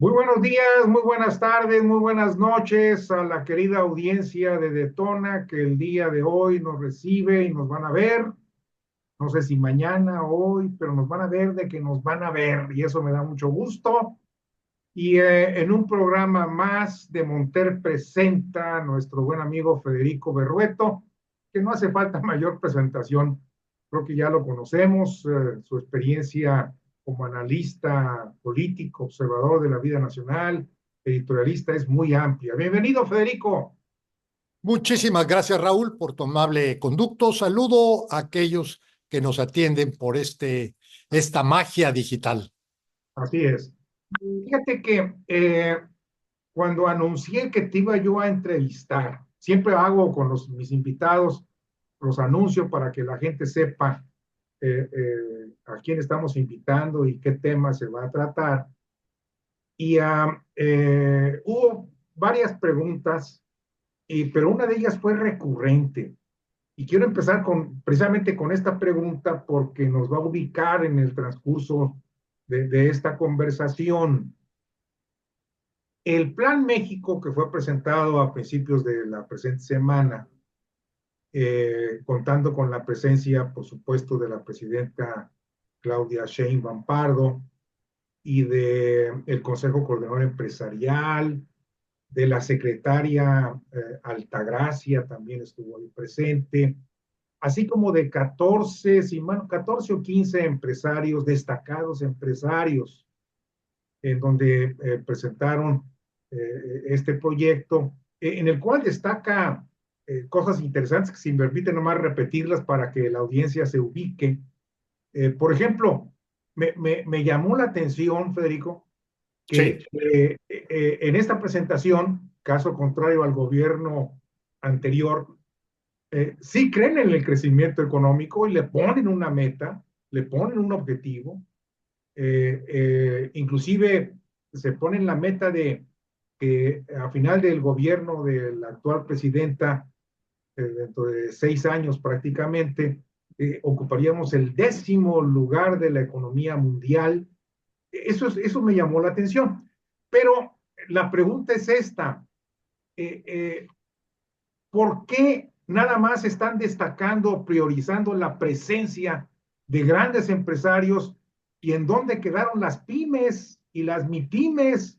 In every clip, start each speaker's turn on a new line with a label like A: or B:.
A: Muy buenos días, muy buenas tardes, muy buenas noches a la querida audiencia de Detona que el día de hoy nos recibe y nos van a ver. No sé si mañana o hoy, pero nos van a ver de que nos van a ver y eso me da mucho gusto. Y en un programa más de Monter presenta a nuestro buen amigo Federico Berrueto, que no hace falta mayor presentación, creo que ya lo conocemos, su experiencia como analista político, observador de la vida nacional, editorialista es muy amplia. Bienvenido, Federico.
B: Muchísimas gracias, Raúl, por tu amable conducto. Saludo a aquellos que nos atienden por esta magia digital.
A: Así es. Fíjate que cuando anuncié que te iba yo a entrevistar, siempre hago con mis invitados los anuncios para que la gente sepa a quién estamos invitando y qué tema se va a tratar. Y hubo varias preguntas, pero una de ellas fue recurrente. Y quiero empezar precisamente con esta pregunta porque nos va a ubicar en el transcurso de esta conversación. El Plan México que fue presentado a principios de la presente semana, contando con la presencia, por supuesto, de la presidenta Claudia Sheinbaum Pardo y del Consejo Coordinador Empresarial, de la secretaria Altagracia también estuvo ahí presente, así como de 14, si mal, 14 o 15 empresarios, destacados empresarios, en donde presentaron este proyecto, en el cual destaca cosas interesantes que si me permiten nomás repetirlas para que la audiencia se ubique. Por ejemplo, me llamó la atención, Federico, que
B: Sí,
A: en esta presentación, caso contrario al gobierno anterior, sí creen en el crecimiento económico y le ponen una meta, le ponen un objetivo, inclusive se ponen la meta de que a final del gobierno de la actual presidenta, dentro de 6 años prácticamente, ocuparíamos el 10º lugar de la economía mundial. Eso me llamó la atención. Pero la pregunta es esta, eh, eh, ¿por qué nada más están destacando, priorizando la presencia de grandes empresarios y en dónde quedaron las pymes y las mipymes?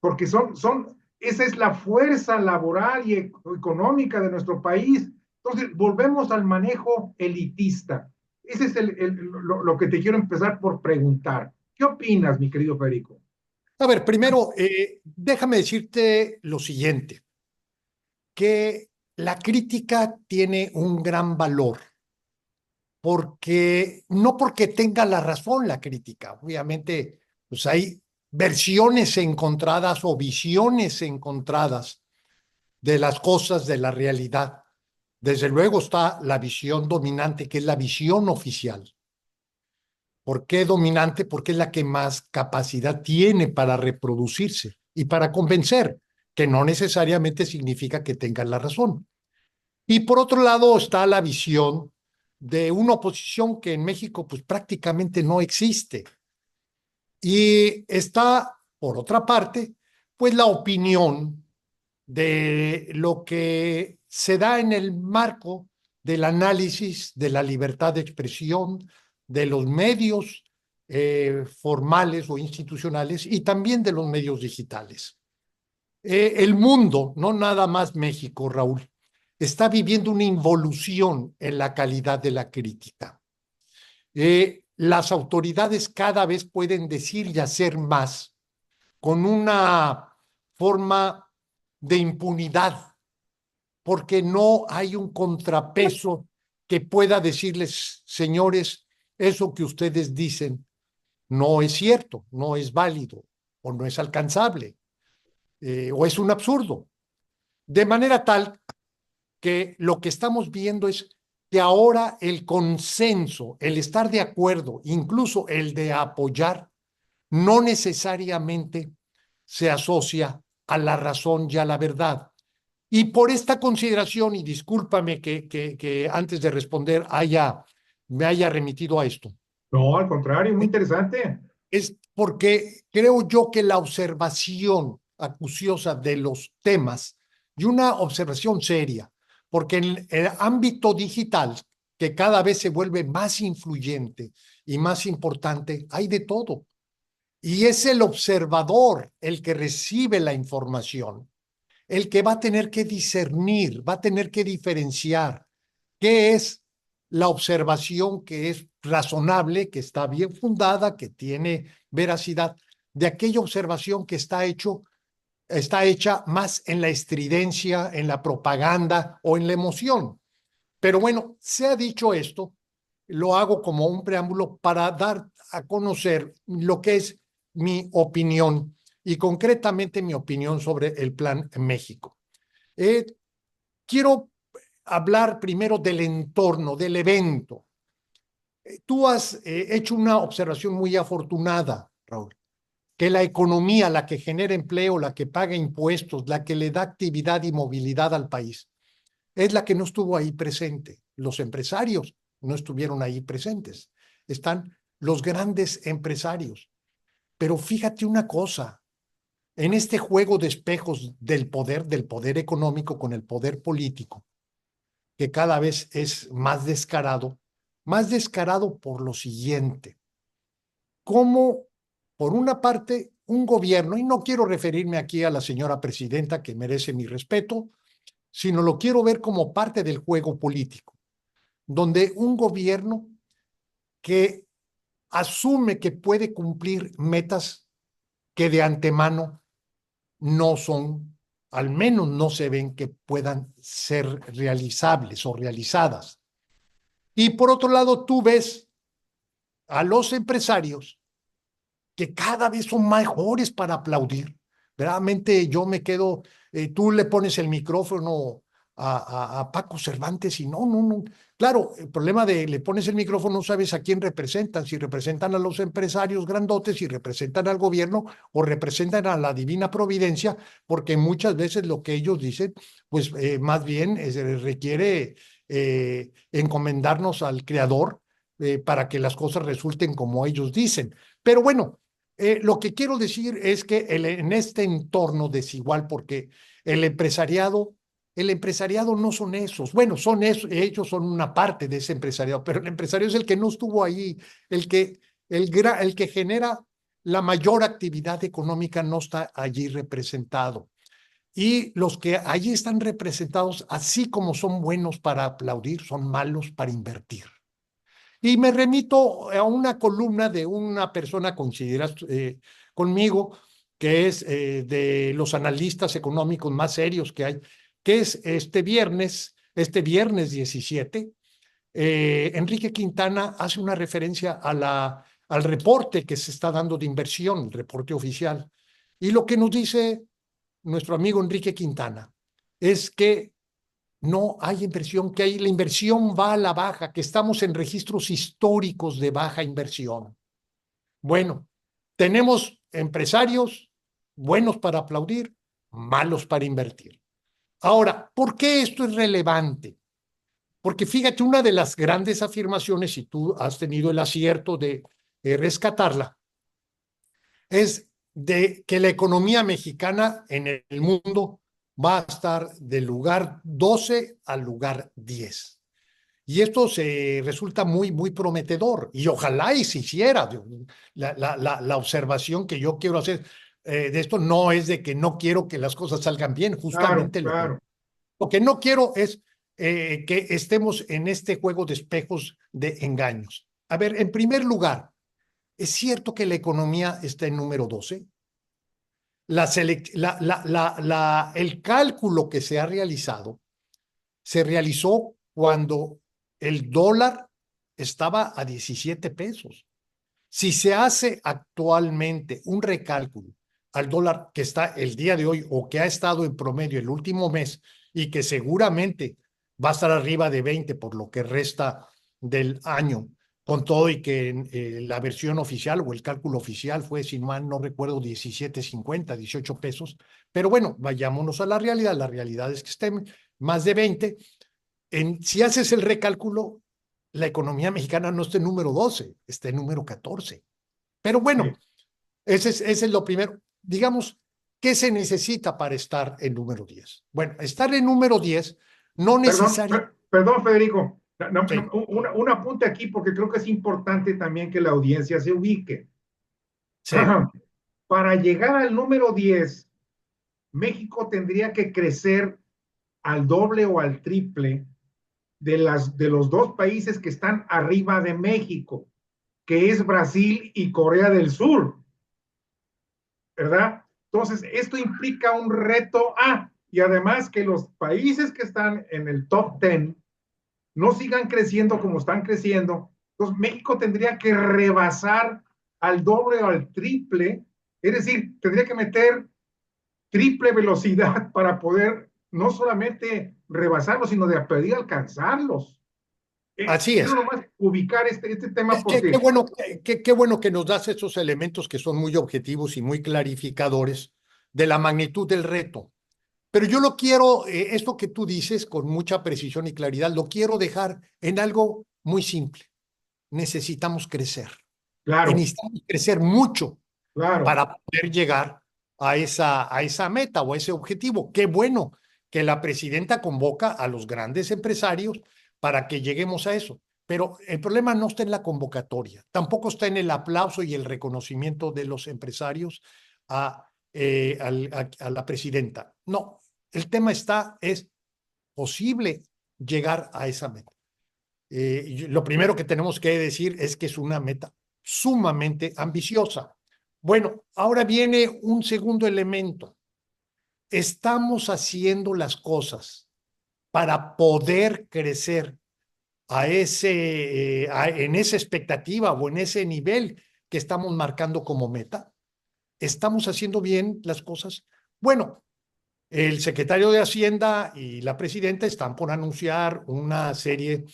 A: Porque esa es la fuerza laboral y económica de nuestro país. Entonces, volvemos al manejo elitista. Ese es lo que te quiero empezar por preguntar. ¿Qué opinas, mi querido Federico?
B: a ver, primero, déjame decirte lo siguiente, que la crítica tiene un gran valor, porque no porque tenga la razón la crítica, obviamente, pues hay versiones encontradas o visiones encontradas de las cosas, de la realidad. Desde luego está la visión dominante, que es la visión oficial. ¿Por qué dominante? Porque es la que más capacidad tiene para reproducirse y para convencer, que no necesariamente significa que tengan la razón. Y por otro lado está la visión de una oposición que en México pues prácticamente no existe. Y está, por otra parte, pues la opinión de lo que se da en el marco del análisis de la libertad de expresión, de los medios formales o institucionales y también de los medios digitales. El mundo, no nada más México, Raúl, está viviendo una involución en la calidad de la crítica. Las autoridades cada vez pueden decir y hacer más con una forma de impunidad, porque no hay un contrapeso que pueda decirles, señores, eso que ustedes dicen no es cierto, no es válido o no es alcanzable o es un absurdo. De manera tal que lo que estamos viendo es que ahora el consenso, el estar de acuerdo, incluso el de apoyar, no necesariamente se asocia a la razón y a la verdad. Y por esta consideración, y discúlpame que antes de responder me haya remitido a esto,
A: No, al contrario, muy interesante.
B: es porque creo yo que la observación acuciosa de los temas y una observación seria, porque en el ámbito digital, que cada vez se vuelve más influyente y más importante, hay de todo. Y es el observador el que recibe la información, el que va a tener que discernir, va a tener que diferenciar qué es la observación que es razonable, que está bien fundada, que tiene veracidad, de aquella observación que está hecha más en la estridencia, en la propaganda o en la emoción. Pero bueno, se ha dicho esto, lo hago como un preámbulo para dar a conocer lo que es mi opinión y concretamente mi opinión sobre el Plan México. Eh, Quiero hablar primero del entorno, del evento. Tú has hecho una observación muy afortunada, Raúl, que la economía, la que genera empleo, la que paga impuestos, la que le da actividad y movilidad al país, es la que no estuvo ahí presente. Los empresarios no estuvieron ahí presentes. Están los grandes empresarios. Pero fíjate una cosa, en este juego de espejos del poder económico con el poder político, que cada vez es más descarado por lo siguiente, como por una parte un gobierno, y no quiero referirme aquí a la señora presidenta que merece mi respeto, sino lo quiero ver como parte del juego político, donde un gobierno que asume que puede cumplir metas que de antemano no son, al menos no se ven que puedan ser realizables o realizadas. Y por otro lado, tú ves a los empresarios que cada vez son mejores para aplaudir. Realmente yo me quedo, tú le pones el micrófono a Paco Cervantes y no, no, no. Claro, el problema de le pones el micrófono, no sabes a quién representan, si representan a los empresarios grandotes, si representan al gobierno o representan a la divina providencia, porque muchas veces lo que ellos dicen, pues más bien requiere encomendarnos al creador para que las cosas resulten como ellos dicen. Pero bueno, lo que quiero decir es que en este entorno desigual, porque el empresariado, el empresariado no son esos, bueno, son esos, ellos son una parte de ese empresariado, pero el empresario es el que no estuvo ahí, el que genera la mayor actividad económica no está allí representado. Y los que allí están representados, así como son buenos para aplaudir, son malos para invertir. Y me remito a una columna de una persona, consideras conmigo, que es de los analistas económicos más serios que hay, que es este viernes 17, Enrique Quintana hace una referencia al reporte que se está dando de inversión, el reporte oficial. Y lo que nos dice nuestro amigo Enrique Quintana es que no hay inversión, que hay, la inversión va a la baja, que estamos en registros históricos de baja inversión. Bueno, tenemos empresarios buenos para aplaudir, malos para invertir. Ahora, ¿por qué esto es relevante? Porque fíjate, una de las grandes afirmaciones, y tú has tenido el acierto de rescatarla, es de que la economía mexicana en el mundo va a estar del lugar 12 al lugar 10. Y esto se resulta muy, muy prometedor y ojalá y se hiciera. La observación que yo quiero hacer de esto no es de que no quiero que las cosas salgan bien,
A: Claro,
B: justamente
A: claro.
B: lo que no quiero es que estemos en este juego de espejos de engaños. A ver, en primer lugar, ¿es cierto que la economía está en número 12? El cálculo que se ha realizado se realizó cuando el dólar estaba a 17 pesos. Si se hace actualmente un recálculo al dólar que está el día de hoy o que ha estado en promedio el último mes y que seguramente va a estar arriba de 20 por lo que resta del año, con todo y que la versión oficial o el cálculo oficial fue, si mal no recuerdo, 17.50, 18 pesos. Pero bueno, vayámonos a la realidad es que estén más de 20. Si haces el recálculo, la economía mexicana no está en número 12, está en número 14. Pero bueno,
A: Sí.
B: ese es lo primero. Digamos, ¿qué se necesita para estar en número 10? Bueno, estar en número 10 no necesariamente.
A: Perdón, Federico.
B: Sí,
A: Un apunte aquí porque creo que es importante también que la audiencia se ubique.
B: sí,
A: Para llegar al número 10, México tendría que crecer al doble o al triple de los dos países que están arriba de México, que es Brasil y Corea del Sur, ¿verdad? Entonces, esto implica un reto. Y además que los países que están en el top 10 no sigan creciendo como están creciendo. Entonces, México tendría que rebasar al doble o al triple, es decir, tendría que meter triple velocidad para poder no solamente rebasarlos, sino de pedir alcanzarlos.
B: así
A: Quiero
B: es.
A: nomás ubicar este tema
B: Qué
A: porque,
B: bueno, qué bueno que nos das esos elementos que son muy objetivos y muy clarificadores de la magnitud del reto. Pero yo lo quiero, esto que tú dices con mucha precisión y claridad, lo quiero dejar en algo muy simple. Necesitamos crecer. Y
A: claro,
B: necesitamos crecer mucho
A: claro,
B: para poder llegar a esa meta o a ese objetivo. Qué bueno que la presidenta convoca a los grandes empresarios para que lleguemos a eso. Pero el problema no está en la convocatoria, tampoco está en el aplauso y el reconocimiento de los empresarios a la presidenta. No, el tema es posible llegar a esa meta. Lo primero que tenemos que decir es que es una meta sumamente ambiciosa. Bueno, ahora viene un segundo elemento. Estamos haciendo las cosas para poder crecer en esa expectativa o en ese nivel que estamos marcando como meta. ¿Estamos haciendo bien las cosas? Bueno, el secretario de Hacienda y la presidenta están por anunciar una serie,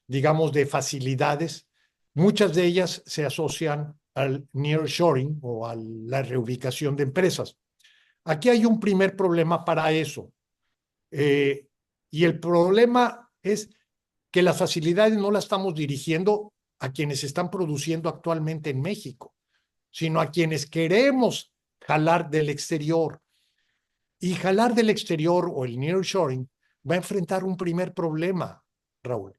B: digamos, de facilidades. Muchas de ellas se asocian al nearshoring o a la reubicación de empresas. Aquí hay un primer problema para eso. eh, y el problema es que las facilidades no las estamos dirigiendo a quienes están produciendo actualmente en México, sino a quienes queremos jalar del exterior. Y jalar del exterior o el nearshoring va a enfrentar un primer problema, Raúl,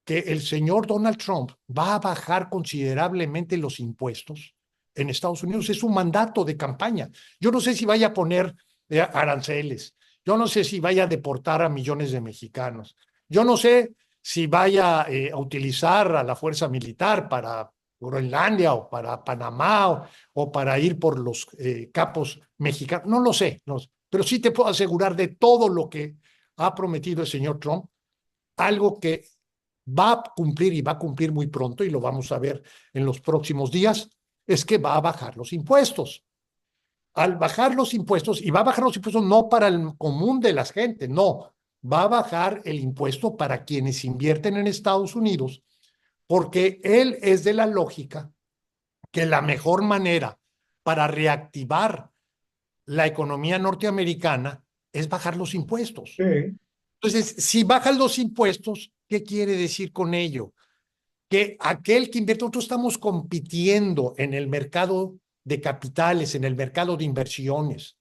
B: que el señor Donald Trump va a bajar considerablemente los impuestos en Estados Unidos. Es un mandato de campaña. Yo no sé si vaya a poner aranceles. Yo no sé si vaya a deportar a millones de mexicanos. Yo no sé si vaya a utilizar a la fuerza militar para Groenlandia o para Panamá o para ir por los capos mexicanos. No lo sé, no, pero sí te puedo asegurar de todo lo que ha prometido el señor Trump, algo que va a cumplir y va a cumplir muy pronto, y lo vamos a ver en los próximos días, es que va a bajar los impuestos. Al bajar los impuestos, y va a bajar los impuestos no para el común de la gente, no, va a bajar el impuesto para quienes invierten en Estados Unidos, porque él es de la lógica que la mejor manera para reactivar la economía norteamericana es bajar los impuestos.
A: sí,
B: Entonces, si bajan los impuestos, ¿qué quiere decir con ello? Que aquel que invierte, nosotros estamos compitiendo en el mercado de capitales, en el mercado de inversiones,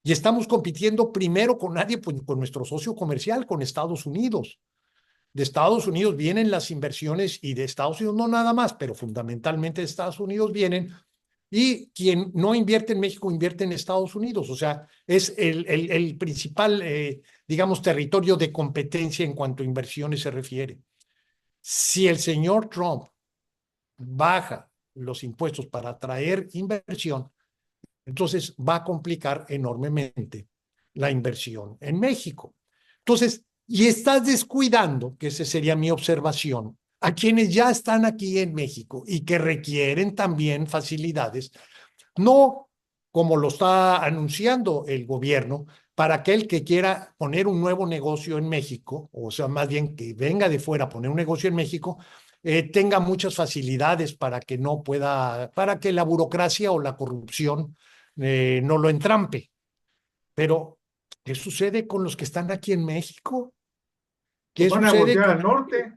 B: y estamos compitiendo primero con nadie, pues con nuestro socio comercial, con Estados Unidos. De Estados Unidos vienen las inversiones y de Estados Unidos no nada más, pero fundamentalmente de Estados Unidos vienen, y quien no invierte en México invierte en Estados Unidos. O sea, es el principal, digamos, territorio de competencia en cuanto a inversiones se refiere. Si el señor Trump baja los impuestos para atraer inversión, entonces va a complicar enormemente la inversión en México. Entonces, y estás descuidando, que esa sería mi observación, a quienes ya están aquí en México y que requieren también facilidades, no como lo está anunciando el gobierno, para aquel que quiera poner un nuevo negocio en México, o sea, más bien que venga de fuera a poner un negocio en México, tenga muchas facilidades para que no pueda, para que la burocracia o la corrupción no lo entrampe. Pero, ¿qué sucede con los que están aquí en México?
A: pues
B: ¿Qué
A: van a
B: sucede
A: voltear
B: con
A: al norte.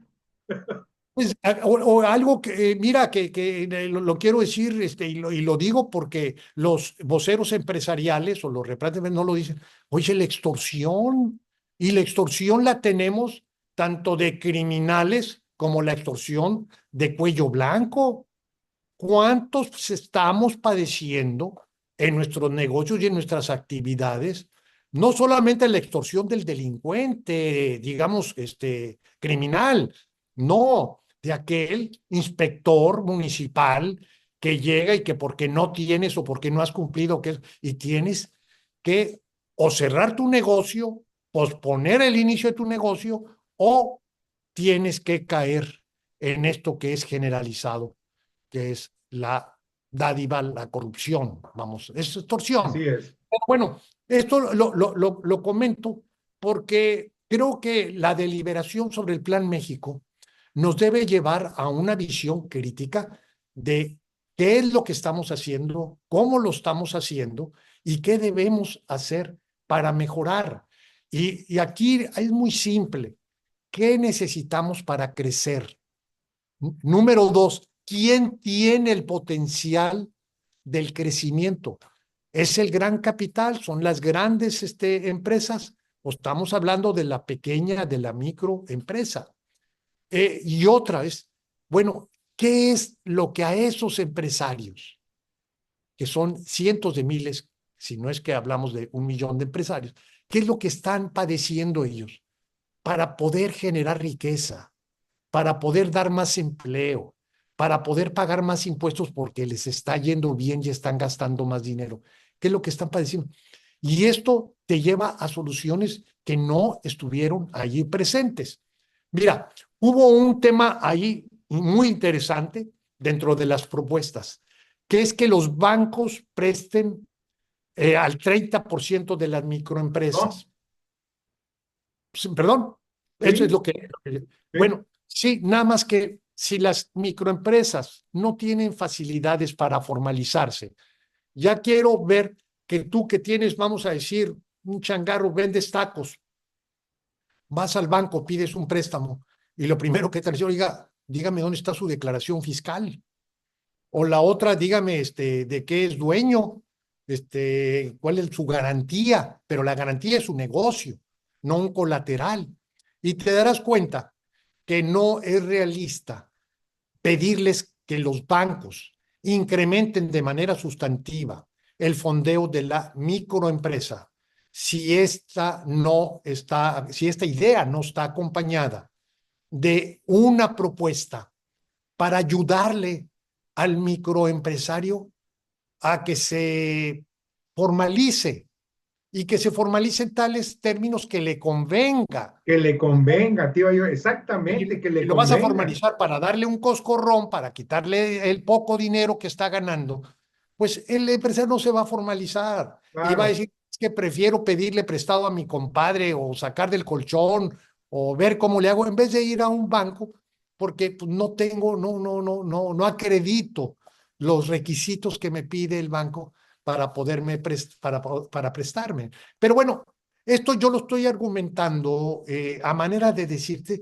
B: Pues, o algo que, mira, que lo quiero decir, y lo digo porque los voceros empresariales o los representantes no lo dicen. Oye, la extorsión, y la extorsión la tenemos tanto de criminales como la extorsión de cuello blanco. ¿Cuántos estamos padeciendo en nuestros negocios y en nuestras actividades? No solamente la extorsión del delincuente, digamos, criminal, no, de aquel inspector municipal que llega y que porque no tienes o porque no has cumplido, y tienes que o cerrar tu negocio, posponer el inicio de tu negocio, o tienes que caer en esto que es generalizado, que es la dádiva, la corrupción, vamos, es extorsión.
A: Así es.
B: Bueno, esto lo comento porque creo que la deliberación sobre el Plan México nos debe llevar a una visión crítica de qué es lo que estamos haciendo, cómo lo estamos haciendo y qué debemos hacer para mejorar. Y aquí es muy simple. ¿Qué necesitamos para crecer? Número dos, ¿quién tiene el potencial del crecimiento? ¿Es el gran capital? ¿Son las grandes empresas? ¿O estamos hablando de la pequeña, de la microempresa? Y otra es, bueno, ¿qué es lo que a esos empresarios, que son cientos de miles, si no es que hablamos de 1 millón de empresarios, qué es lo que están padeciendo ellos para poder generar riqueza, para poder dar más empleo, para poder pagar más impuestos porque les está yendo bien y están gastando más dinero? ¿Qué es lo que están padeciendo? Y esto te lleva a soluciones que no estuvieron allí presentes. Mira, hubo un tema ahí muy interesante dentro de las propuestas, que es que los bancos presten al 30% de las
A: ¿No?
B: microempresas. Sí, perdón, eso es
A: Sí,
B: lo que.
A: sí.
B: Bueno, sí, nada más que si las microempresas no tienen facilidades para formalizarse, ya quiero ver que tú que tienes, vamos a decir, un changarro, vendes tacos, vas al banco, pides un préstamo y lo primero que te dice, oiga, dígame dónde está su declaración fiscal. O la otra, dígame, de qué es dueño, cuál es su garantía, pero la garantía es su negocio, no un colateral. Y te darás cuenta que no es realista pedirles que los bancos incrementen de manera sustantiva el fondeo de la microempresa si esta idea no está acompañada de una propuesta para ayudarle al microempresario a que se formalice y que se formalice en tales términos que le convenga.
A: Que le convenga, tío, yo,
B: Y,
A: exactamente, que
B: y
A: le
B: lo vas a
A: convenga.
B: formalizar para darle un coscorrón, para quitarle el poco dinero que está ganando, pues el empresario no se va a formalizar y va a
A: Claro,
B: decir, es que prefiero pedirle prestado a mi compadre o sacar del colchón o ver cómo le hago en vez de ir a un banco porque pues, no tengo, no acredito los requisitos que me pide el banco para poderme para prestarme. Pero bueno, esto yo lo estoy argumentando a manera de decirte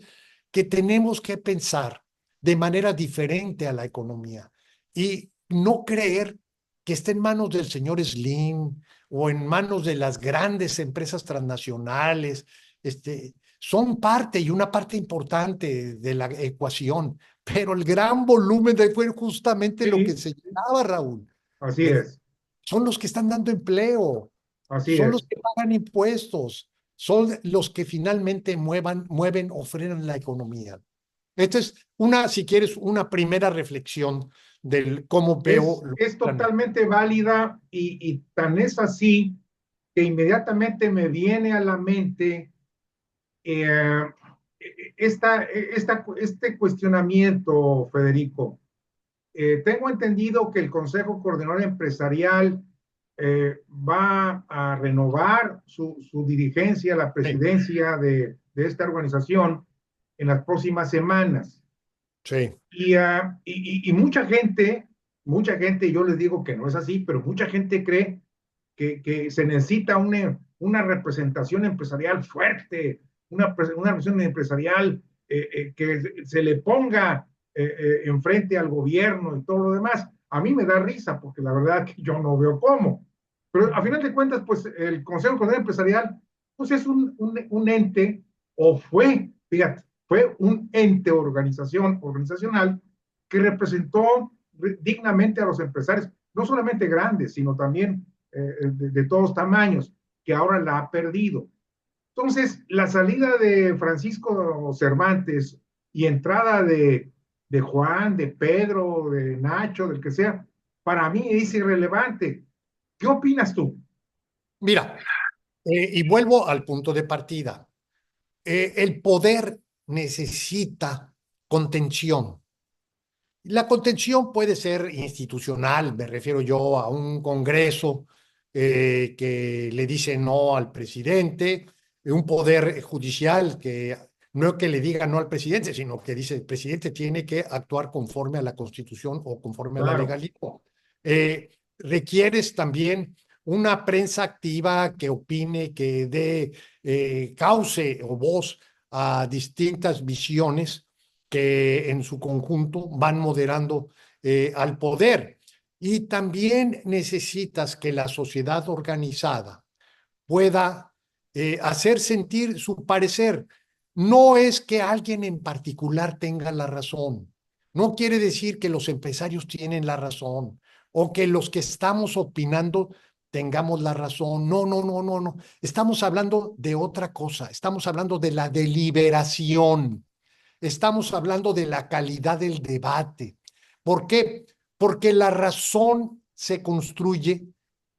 B: que tenemos que pensar de manera diferente a la economía y no creer que esté en manos del señor Slim o en manos de las grandes empresas transnacionales. Son parte y una parte importante de la ecuación, pero el gran volumen fue justamente lo que
A: sí,
B: señalaba Raúl.
A: así
B: Eh,
A: es,
B: Son los que están dando empleo,
A: así
B: son los
A: es.
B: que pagan impuestos, son los que finalmente mueven o frenan la economía. Esta es si quieres, una primera reflexión del cómo veo los
A: Es
B: planes.
A: totalmente válida y tan es así que inmediatamente me viene a la mente eh, este cuestionamiento, Federico. Tengo entendido que el Consejo Coordinador Empresarial va a renovar su dirigencia, la
B: Sí,
A: presidencia de esta organización en las próximas semanas.
B: sí,
A: Y mucha gente, yo les digo que no es así, pero mucha gente cree que se necesita una representación empresarial fuerte, una representación empresarial que se le ponga enfrente al gobierno y todo lo demás, a mí me da risa, porque la verdad que yo no veo cómo. Pero a final de cuentas, pues el Consejo Coordinador Empresarial, pues es un ente, o fue, fíjate, fue un ente organizacional que representó dignamente a los empresarios, no solamente grandes, sino también de todos tamaños, que ahora la ha perdido. Entonces, la salida de Francisco Cervantes y entrada de Juan, de Pedro, de Nacho, del que sea, para mí es irrelevante. ¿Qué opinas tú?
B: Mira, y vuelvo al punto de partida. El poder necesita contención. La contención puede ser institucional, me refiero yo a un Congreso que le dice no al presidente, un poder judicial que no que le diga no al presidente, sino que dice el presidente tiene que actuar conforme a la Constitución o conforme a la
A: Claro,
B: legalidad. Requieres también una prensa activa que opine, que dé cauce o voz a distintas visiones que en su conjunto van moderando al poder. Y también necesitas que la sociedad organizada pueda hacer sentir su parecer. No es que alguien en particular tenga la razón. No quiere decir que los empresarios tienen la razón o que los que estamos opinando tengamos la razón. No, no, no, no, no. Estamos hablando de otra cosa. Estamos hablando de la deliberación. Estamos hablando de la calidad del debate. ¿Por qué? Porque la razón se construye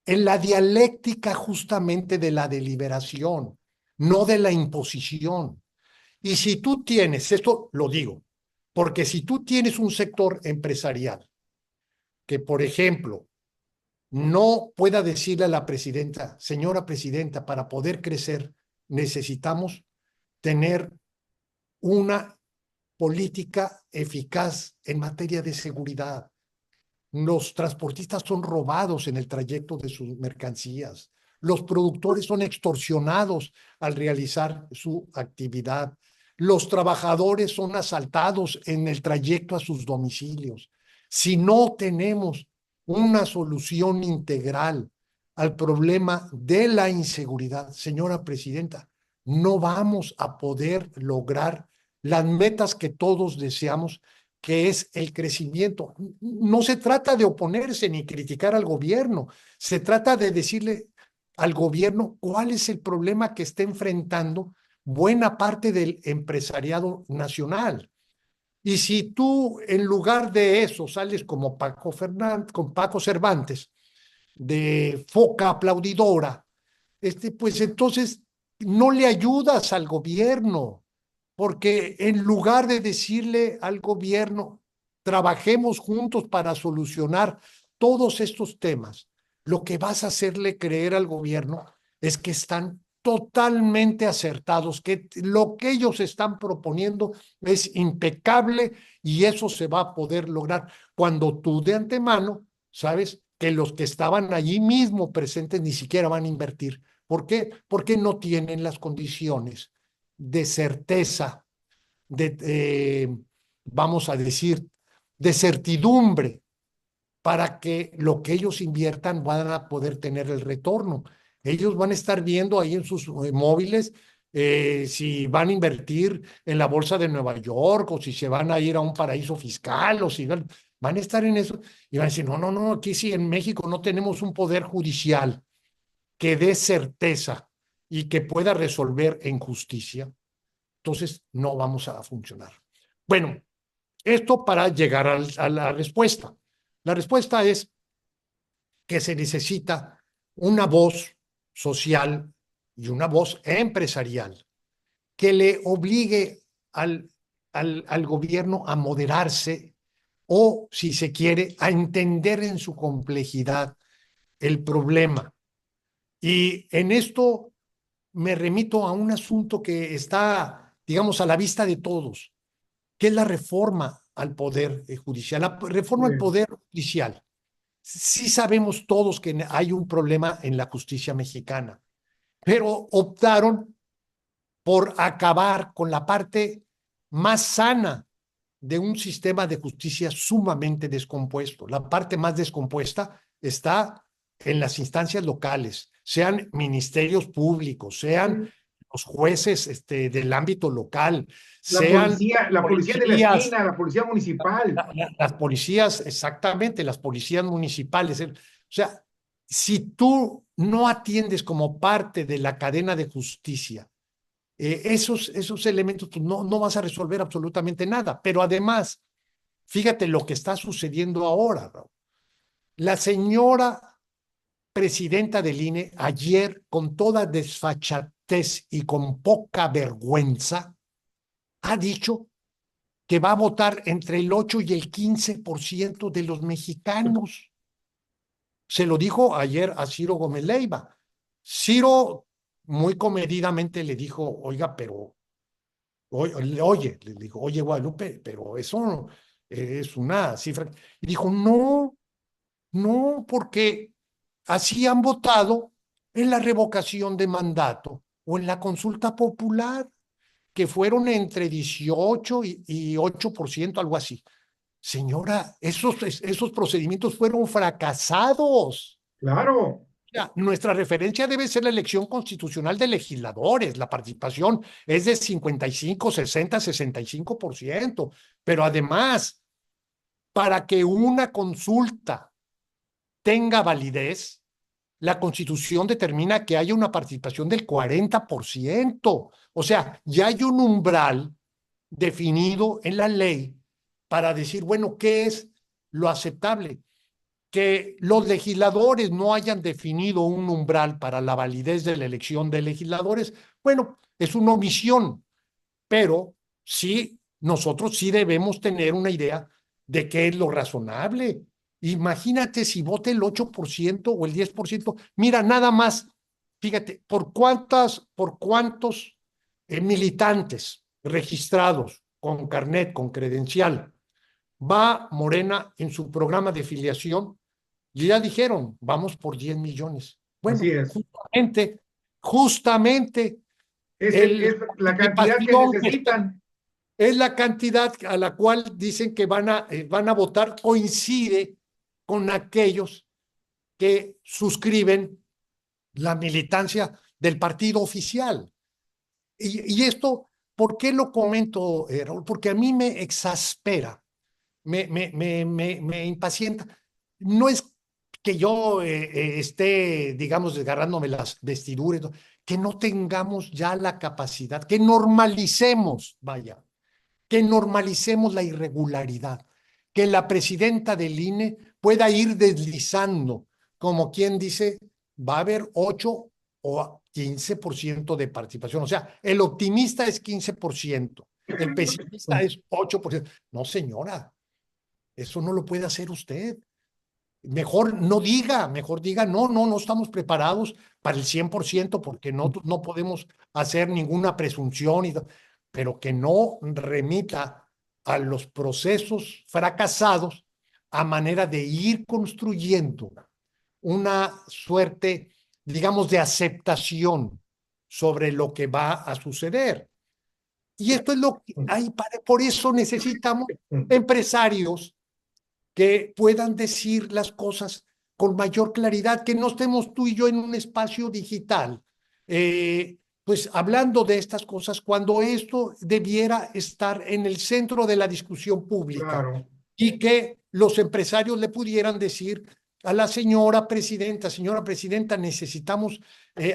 B: en la dialéctica justamente de la deliberación, no de la imposición. Y si tú tienes, esto lo digo, porque si tú tienes un sector empresarial que, por ejemplo, no pueda decirle a la presidenta, señora presidenta, para poder crecer necesitamos tener una política eficaz en materia de seguridad. Los transportistas son robados en el trayecto de sus mercancías. Los productores son extorsionados al realizar su actividad. Los trabajadores son asaltados en el trayecto a sus domicilios. Si no tenemos una solución integral al problema de la inseguridad, señora presidenta, no vamos a poder lograr las metas que todos deseamos, que es el crecimiento. No se trata de oponerse ni criticar al gobierno, se trata de decirle al gobierno cuál es el problema que está enfrentando buena parte del empresariado nacional. Y si tú en lugar de eso sales como Paco Fernández, con Paco Cervantes, de foca aplaudidora, pues entonces no le ayudas al gobierno, porque en lugar de decirle al gobierno, trabajemos juntos para solucionar todos estos temas, lo que vas a hacerle creer al gobierno es que están totalmente acertados, que lo que ellos están proponiendo es impecable y eso se va a poder lograr cuando tú de antemano sabes que los que estaban allí mismo presentes ni siquiera van a invertir. ¿Por qué? Porque no tienen las condiciones de certeza, vamos a decir, de certidumbre para que lo que ellos inviertan van a poder tener el retorno. Ellos van a estar viendo ahí en sus móviles si van a invertir en la bolsa de Nueva York o si se van a ir a un paraíso fiscal o si van a estar en eso y van a decir, no, no, no, aquí sí en México no tenemos un poder judicial que dé certeza y que pueda resolver en justicia, entonces no vamos a funcionar. Bueno, esto para llegar a la respuesta. La respuesta es que se necesita una voz social y una voz empresarial que le obligue al gobierno a moderarse o, si se quiere, a entender en su complejidad el problema. Y en esto me remito a un asunto que está, digamos, a la vista de todos, que es la reforma al poder judicial. La reforma al poder judicial. Sí sabemos todos que hay un problema en la justicia mexicana, pero optaron por acabar con la parte más sana de un sistema de justicia sumamente descompuesto. La parte más descompuesta está en las instancias locales, sean ministerios públicos, sean los jueces del ámbito local, sean
A: La policía de la
B: policías,
A: esquina, la policía municipal.
B: las policías, exactamente, las policías municipales. O sea, si tú no atiendes como parte de la cadena de justicia esos elementos, pues no vas a resolver absolutamente nada. Pero además, fíjate lo que está sucediendo ahora, Raúl. La señora presidenta del INE ayer, con toda desfachatez y con poca vergüenza, ha dicho que va a votar entre el 8 y el 15% de los mexicanos. Se lo dijo ayer a Ciro Gómez Leiva. Ciro muy comedidamente le dijo, oiga, pero oye, le dijo, oye, Guadalupe, pero eso es una cifra. Y dijo, no, porque así han votado en la revocación de mandato o en la consulta popular, que fueron entre 18 y 8%, algo así. Señora, esos procedimientos fueron fracasados.
A: Claro,
B: Nuestra referencia debe ser la elección constitucional de legisladores. La participación es de 55, 60, 65%. Pero además, para que una consulta tenga validez, la Constitución determina que haya una participación del 40%. O sea, ya hay un umbral definido en la ley para decir, bueno, ¿qué es lo aceptable? Que los legisladores no hayan definido un umbral para la validez de la elección de legisladores, bueno, es una omisión, pero sí, nosotros sí debemos tener una idea de qué es lo razonable. Imagínate si vote el 8% o el 10%. Mira, nada más, fíjate, por cuántos militantes registrados con carnet, con credencial, va Morena en su programa de filiación y ya dijeron, vamos por 10 millones.
A: así
B: Bueno,
A: es.
B: justamente
A: Es
B: la
A: la cantidad que
B: participación que está,
A: necesitan.
B: es la cantidad a la cual dicen que van a votar, coincide con aquellos que suscriben la militancia del partido oficial. Y esto, ¿por qué lo comento, Raúl? Porque a mí me exaspera, me impacienta. No es que yo esté, digamos, desgarrándome las vestiduras, que no tengamos ya la capacidad, que normalicemos, vaya, que normalicemos la irregularidad, que la presidenta del INE pueda ir deslizando, como quien dice, va a haber 8 o 15% de participación. O sea, el optimista es 15%, el pesimista es 8%. No, señora, eso no lo puede hacer usted. Mejor diga, no estamos preparados para el 100% porque no podemos hacer ninguna presunción, pero que no remita a los procesos fracasados a manera de ir construyendo una suerte, digamos, de aceptación sobre lo que va a suceder. Y esto es lo que hay, por eso necesitamos empresarios que puedan decir las cosas con mayor claridad, que no estemos tú y yo en un espacio digital, pues hablando de estas cosas, cuando esto debiera estar en el centro de la discusión pública
A: Claro,
B: y que los empresarios le pudieran decir a la señora presidenta, necesitamos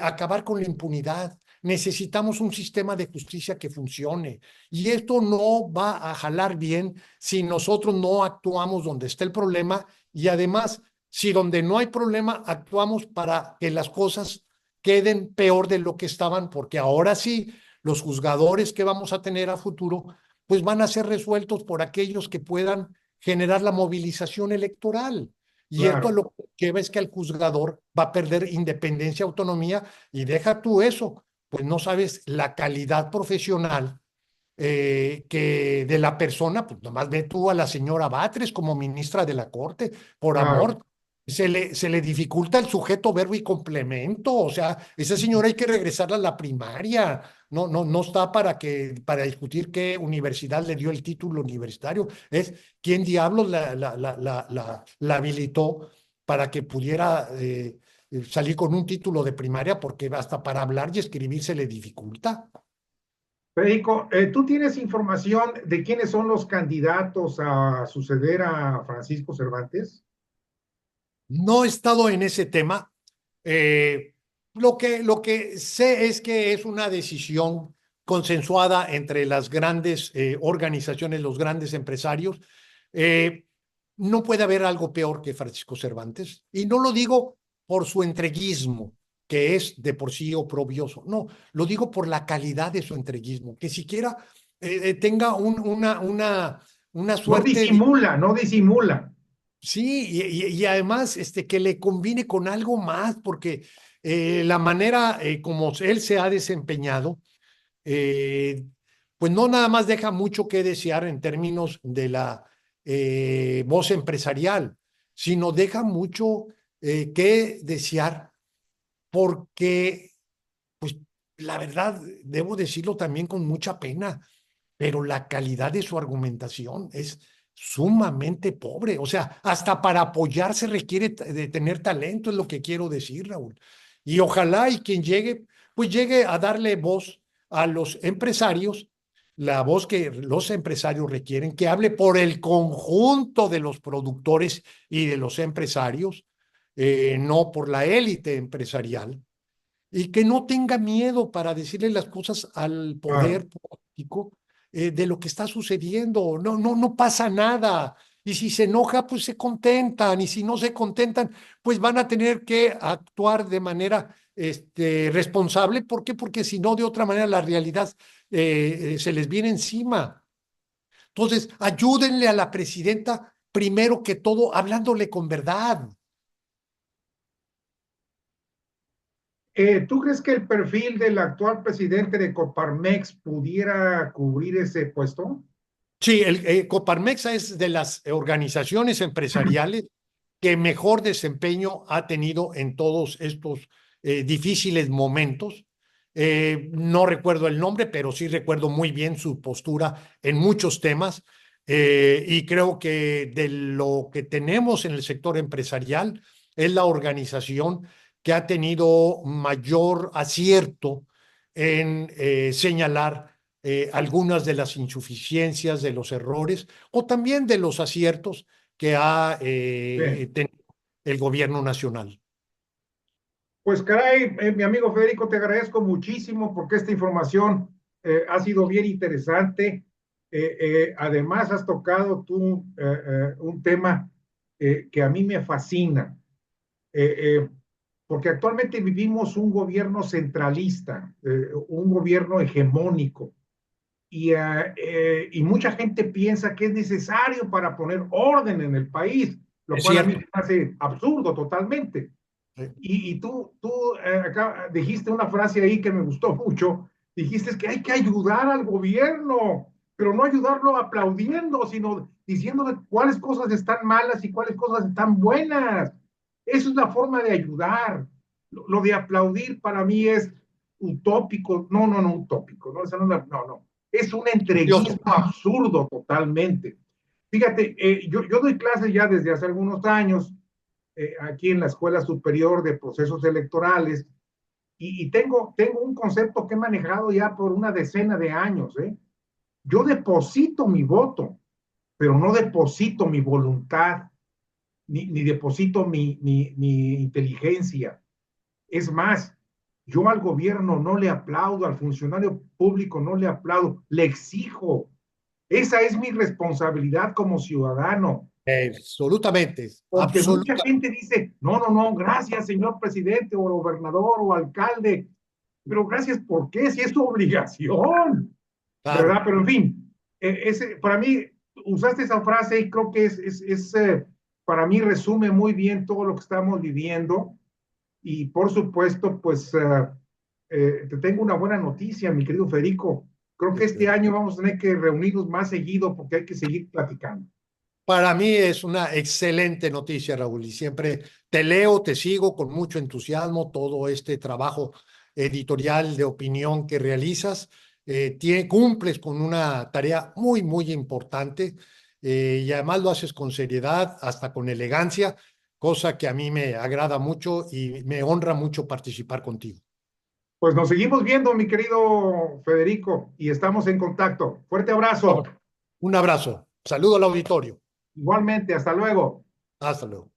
B: acabar con la impunidad, necesitamos un sistema de justicia que funcione y esto no va a jalar bien si nosotros no actuamos donde está el problema y además, si donde no hay problema actuamos para que las cosas queden peor de lo que estaban, porque ahora sí, los juzgadores que vamos a tener a futuro, pues van a ser resueltos por aquellos que puedan generar la movilización electoral. Y esto
A: claro.
B: lo que lleva es que el juzgador va a perder independencia, autonomía, y deja tú eso, pues no sabes la calidad profesional que de la persona, pues nomás ve tú a la señora Batres como ministra de la Corte, por
A: Claro.
B: amor. se le dificulta el sujeto, verbo y complemento. O sea, esa señora hay que regresarla a la primaria. No, no, no está para discutir qué universidad le dio el título universitario. Es quién diablos la habilitó para que pudiera salir con un título de primaria, porque hasta para hablar y escribir se le dificulta.
A: Federico, ¿tú tienes información de quiénes son los candidatos a suceder a Francisco Cervantes?
B: No he estado en ese tema. Eh, lo que sé es que es una decisión consensuada entre las grandes organizaciones, los grandes empresarios. Eh, no puede haber algo peor que Francisco Cervantes. Y no lo digo por su entreguismo, que es de por sí oprobioso. No, lo digo por la calidad de su entreguismo, que siquiera tenga una
A: No
B: suerte de.
A: disimula, no disimula.
B: Sí, y además que le combine con algo más, porque la manera como él se ha desempeñado, eh, pues no nada más deja mucho que desear en términos de la voz empresarial, sino deja mucho que desear porque, pues la verdad, debo decirlo también con mucha pena, pero la calidad de su argumentación es sumamente pobre. O sea, hasta para apoyarse requiere de tener talento, es lo que quiero decir, Raúl. Y ojalá y quien llegue, pues llegue a darle voz a los empresarios, la voz que los empresarios requieren, que hable por el conjunto de los productores y de los empresarios, no por la élite empresarial, y que no tenga miedo para decirle las cosas al
A: Claro.
B: poder político de lo que está sucediendo. No, no, no pasa nada. Y si se enoja, pues se contentan. Y si no se contentan, pues van a tener que actuar de manera responsable. ¿Por qué? Porque si no, de otra manera, la realidad se les viene encima. Entonces, ayúdenle a la presidenta, primero que todo, hablándole con verdad.
A: ¿Tú crees que el perfil del actual presidente de Coparmex pudiera cubrir ese puesto?
B: Sí, Coparmex es de las organizaciones empresariales que mejor desempeño ha tenido en todos estos difíciles momentos. No recuerdo el nombre, pero sí recuerdo muy bien su postura en muchos temas. Y creo que de lo que tenemos en el sector empresarial es la organización que ha tenido mayor acierto en señalar algunas de las insuficiencias, de los errores o también de los aciertos que ha
A: Sí.
B: tenido el gobierno nacional.
A: Pues caray, mi amigo Federico, te agradezco muchísimo porque esta información ha sido bien interesante. Además, has tocado tú un tema que a mí me fascina, eh, eh, porque actualmente vivimos un gobierno centralista, un gobierno hegemónico, y mucha gente piensa que es necesario para poner orden en el país, lo
B: Es
A: cual a mí
B: cierto.
A: me hace absurdo totalmente.
B: Sí.
A: Y tú acá dijiste una frase ahí que me gustó mucho. Dijiste que hay que ayudar al gobierno, pero no ayudarlo aplaudiendo, sino diciéndole cuáles cosas están malas y cuáles cosas están buenas. Esa es la forma de ayudar. Lo de aplaudir para mí es utópico. No, no, no, utópico. No, no, no. Es un
B: Curioso.
A: entreguismo absurdo totalmente. Fíjate, yo doy clases ya desde hace algunos años aquí en la Escuela Superior de Procesos Electorales y tengo un concepto que he manejado ya por una decena de años. Yo deposito mi voto, pero no deposito mi voluntad, ni deposito mi inteligencia. Es más, yo al gobierno no le aplaudo, al funcionario público no le aplaudo, le exijo. Esa es mi responsabilidad como ciudadano.
B: Absolutamente,
A: Porque mucha
B: absoluta.
A: gente dice, no, no, no, gracias, señor presidente o gobernador o alcalde, pero gracias, ¿por qué? Si es tu obligación, ¿verdad?
B: Claro.
A: Pero en fin, para mí, usaste esa frase y creo que para mí resume muy bien todo lo que estamos viviendo y por supuesto, pues te tengo una buena noticia, mi querido Federico. Creo que este año vamos a tener que reunirnos más seguido porque hay que seguir platicando.
B: Para mí es una excelente noticia, Raúl, y siempre te leo, te sigo con mucho entusiasmo todo este trabajo editorial de opinión que realizas. Cumples con una tarea muy, muy importante, y además lo haces con seriedad, hasta con elegancia, cosa que a mí me agrada mucho y me honra mucho participar contigo.
A: Pues nos seguimos viendo, mi querido Federico, y estamos en contacto. Fuerte abrazo.
B: Un abrazo. Saludo al auditorio.
A: Igualmente, hasta luego.
B: Hasta luego.